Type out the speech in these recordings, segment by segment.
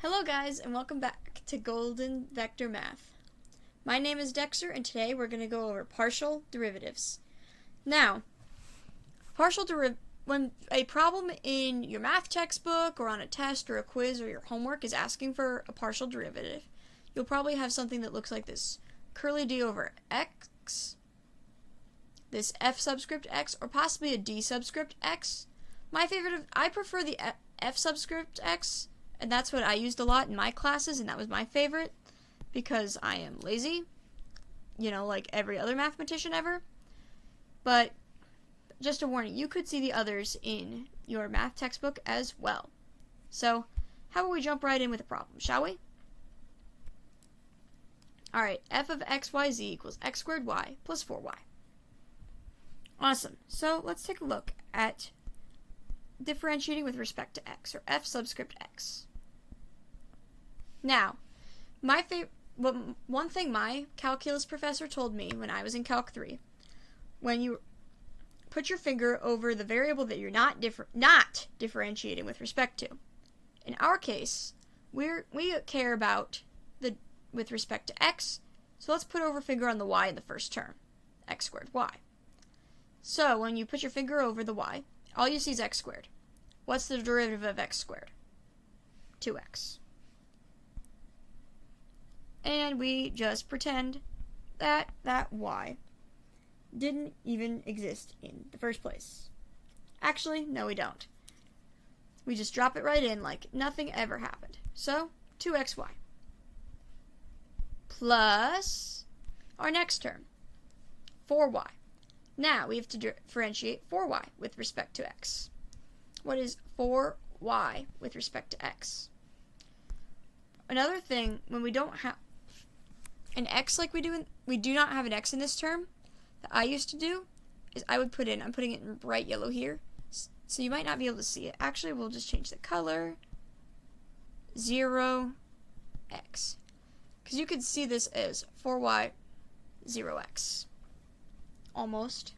Hello guys, and welcome back to Golden Vector Math. My name is Dexter, and today we're going to go over partial derivatives. Now, when a problem in your math textbook or on a test or a quiz or your homework is asking for a partial derivative, you'll probably have something that looks like this: curly d over x, this f subscript x, or possibly a d subscript x. I prefer the f subscript x, and that's what I used a lot in my classes, and that was my favorite because I am lazy, like every other mathematician ever. But just a warning, you could see the others in your math textbook as well. So, how about we jump right in with the problem, shall we? Alright, f of xyz equals x squared y plus 4y. Awesome. So, let's take a look at differentiating with respect to x, or f subscript x. Now, one thing my calculus professor told me when I was in Calc 3, when you put your finger over the variable that you're not differentiating with respect to. In our case, we care about with respect to x, so let's put over finger on the y in the first term, x squared y. So when you put your finger over the y, all you see is x squared. What's the derivative of x squared? 2x. And we just pretend that y didn't even exist in the first place. Actually, no, we don't. We just drop it right in like nothing ever happened. So, 2xy plus our next term, 4y. Now we have to differentiate 4y with respect to x. What is 4y with respect to x? Another thing, when we don't have an x like we do not have an x in this term, that I used to do is I'm putting it in bright yellow here, so you might not be able to see it. Actually, we'll just change the color, 0x, because you could see this as 4y 0x, almost.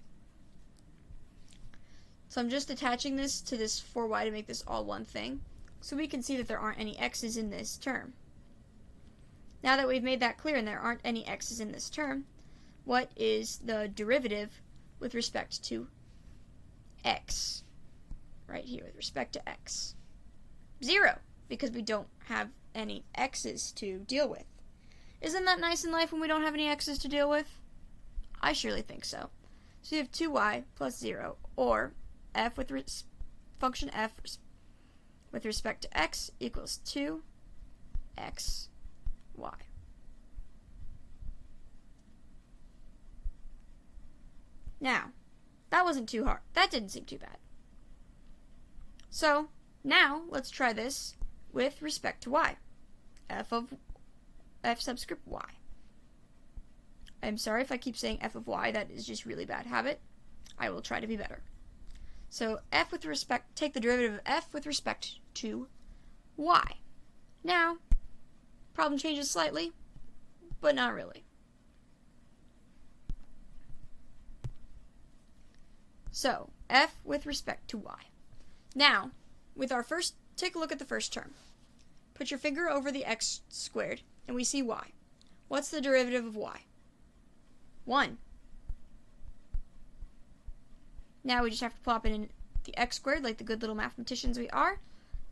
So I'm just attaching this to this 4y to make this all one thing, so we can see that there aren't any x's in this term. Now that we've made that clear and there aren't any x's in this term, what is the derivative with respect to x? Right here, with respect to x. 0, because we don't have any x's to deal with. Isn't that nice in life when we don't have any x's to deal with? I surely think so. So you have 2y plus 0, or f with function f with respect to x equals 2xy. Now, that wasn't too hard. That didn't seem too bad. So, now let's try this with respect to y. F subscript y. I'm sorry if I keep saying f of y. That is just really bad habit. I will try to be better. So, take the derivative of f with respect to y. Now, problem changes slightly, but not really. So, f with respect to y. Now, take a look at the first term. Put your finger over the x squared, and we see y. What's the derivative of y? 1. Now we just have to plop in the x squared like the good little mathematicians we are,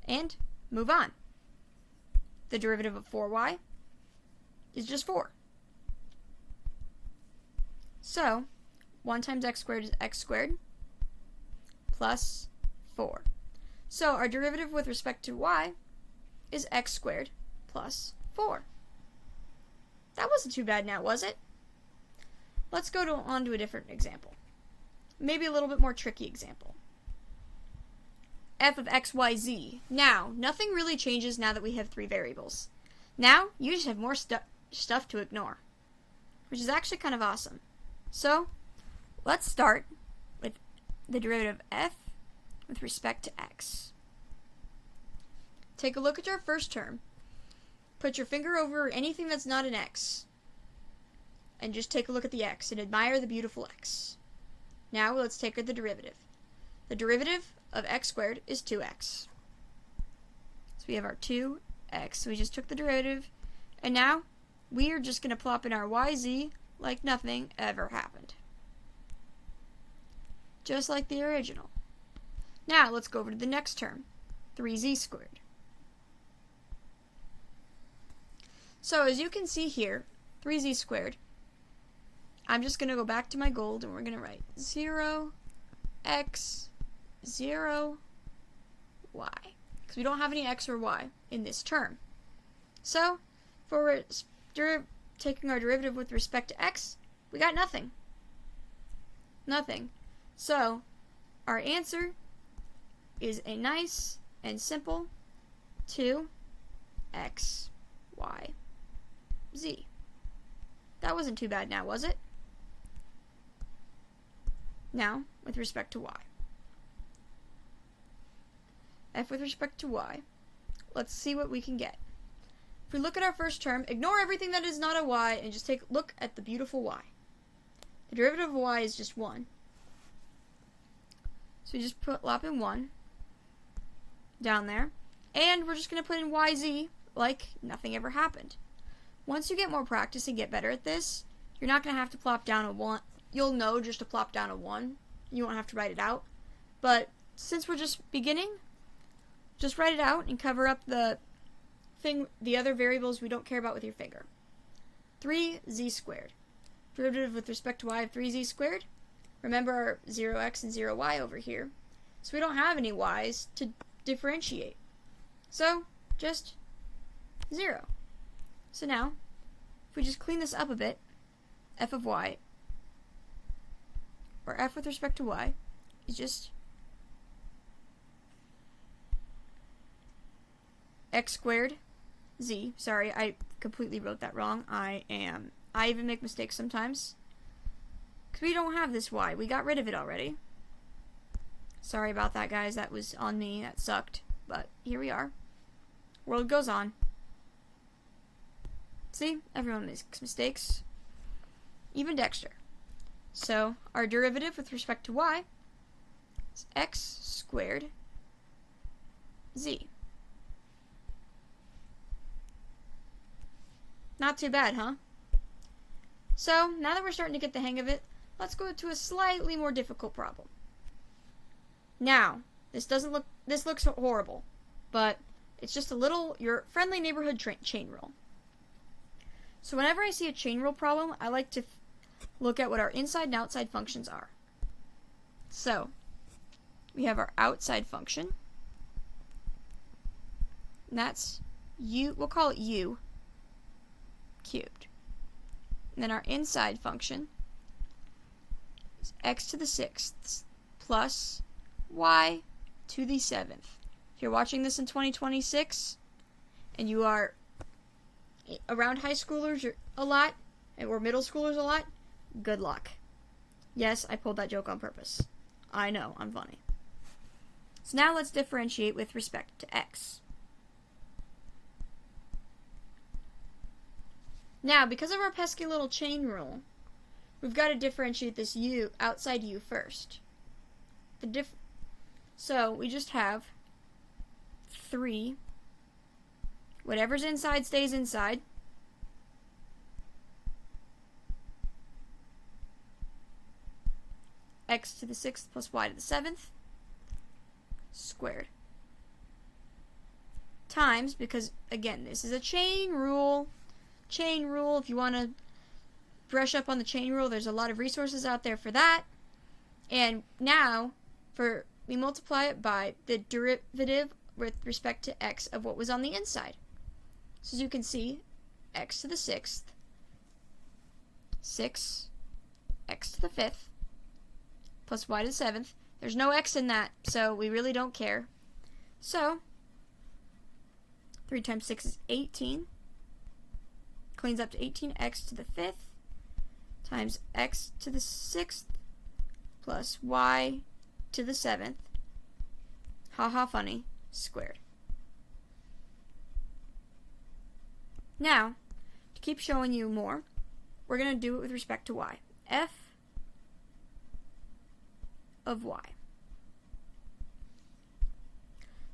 and move on. The derivative of 4y is just 4. So, 1 times x squared is x squared plus 4. So, our derivative with respect to y is x squared plus 4. That wasn't too bad now, was it? Let's go on to a different example. Maybe a little bit more tricky example. F of xyz. Now, nothing really changes now that we have 3 variables. Now, you just have more stuff to ignore, which is actually kind of awesome. So, let's start with the derivative of f with respect to x. Take a look at your first term. Put your finger over anything that's not an x, and just take a look at the x and admire the beautiful x. Now let's take the derivative. The derivative of x squared is 2x. So we have our 2 x. So we just took the derivative, and now we are just going to plop in our yz like nothing ever happened. Just like the original. Now let's go over to the next term, 3z squared. So as you can see here, 3z squared, I'm just going to go back to my gold and we're going to write 0, x, 0, y. Because we don't have any x or y in this term. So, for taking our derivative with respect to x, we got nothing. Nothing. So, our answer is a nice and simple 2x, y, z. That wasn't too bad now, was it? Now, with respect to y. F with respect to y. Let's see what we can get. If we look at our first term, ignore everything that is not a y and just take a look at the beautiful y. The derivative of y is just 1. So we just plop in 1 down there. And we're just going to put in yz like nothing ever happened. Once you get more practice and get better at this, you're not going to have to plop down a 1. You'll know just to plop down a 1. You won't have to write it out. But since we're just beginning, just write it out and cover up the other variables we don't care about with your finger. 3z squared. Derivative with respect to y of 3z squared. Remember our 0x and 0y over here. So we don't have any y's to differentiate. So, just 0. So now, if we just clean this up a bit, f of y, or f with respect to y, is just x squared z. Sorry, I completely wrote that wrong. I even make mistakes sometimes. Because we don't have this y. We got rid of it already. Sorry about that, guys. That was on me. That sucked. But here we are. World goes on. See? Everyone makes mistakes. Even Dexter. So, our derivative with respect to y is x squared z. Not too bad, huh? So, now that we're starting to get the hang of it, let's go to a slightly more difficult problem. Now, this looks horrible, but it's just a little, your friendly neighborhood chain rule. So whenever I see a chain rule problem, I like to look at what our inside and outside functions are. So, we have our outside function, and that's u, we'll call it u cubed. And then our inside function is x to the 6th plus y to the 7th. If you're watching this in 2026 and you are around high schoolers a lot or middle schoolers a lot, good luck. Yes, I pulled that joke on purpose. I know, I'm funny. So now let's differentiate with respect to x. Now, because of our pesky little chain rule, we've got to differentiate this u, outside u first. So, we just have 3. Whatever's inside stays inside. X to the 6th plus y to the 7th squared. Times, because, again, this is a chain rule. Chain rule, if you want to brush up on the chain rule, there's a lot of resources out there for that. And now, we multiply it by the derivative with respect to x of what was on the inside. So as you can see, x to the 6th, 6, x to the 5th, plus y to the 7th. There's no x in that, so we really don't care. So, 3 times 6 is 18. Cleans up to 18x to the 5th times x to the 6th plus y to the 7th, haha funny, squared. Now, to keep showing you more, we're going to do it with respect to y. F of y.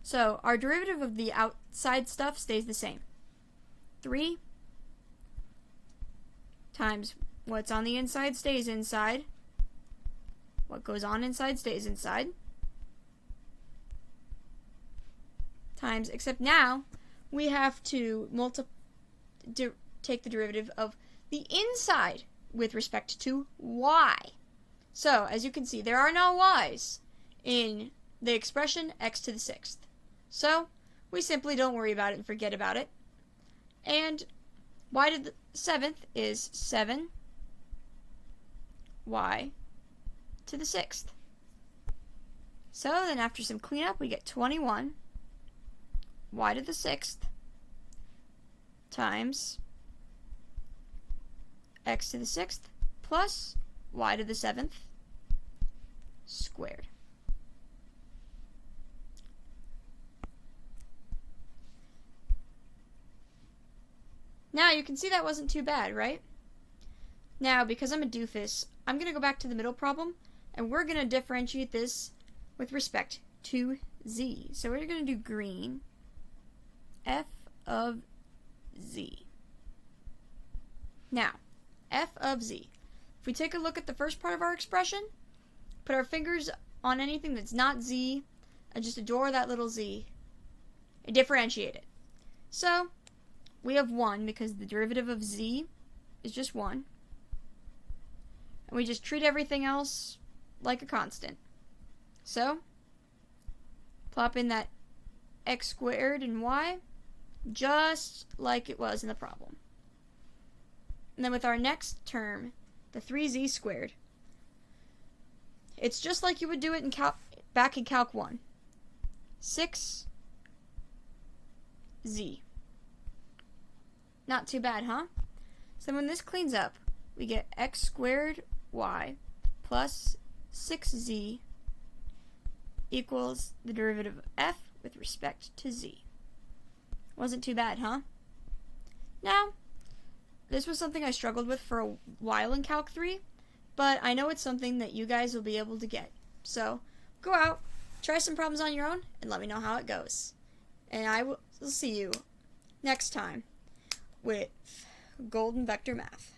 So our derivative of the outside stuff stays the same. 3 times what's on the inside stays inside. What goes on inside stays inside. Times, except now we have to take the derivative of the inside with respect to y. So, as you can see, there are no y's in the expression x to the 6th. So, we simply don't worry about it and forget about it. And y to the 7th is 7 y to the 6th. So then after some cleanup, we get 21 y to the 6th times x to the 6th plus y to the 7th squared. Now you can see that wasn't too bad, right? Now, because I'm a doofus, I'm going to go back to the middle problem, and we're going to differentiate this with respect to z. So we're going to do green f of z. Now, f of z. If we take a look at the first part of our expression, put our fingers on anything that's not z, and just adore that little z, and differentiate it. So, we have 1 because the derivative of z is just 1. And we just treat everything else like a constant. So, plop in that x squared and y, just like it was in the problem. And then with our next term, the 3z squared, it's just like you would do it in back in Calc 1. 6z. Not too bad, huh? So when this cleans up, we get x squared y plus 6z equals the derivative of f with respect to z. Wasn't too bad, huh? Now, this was something I struggled with for a while in Calc 3, but I know it's something that you guys will be able to get. So, go out, try some problems on your own, and let me know how it goes. And I will see you next time with Golden Vector Math.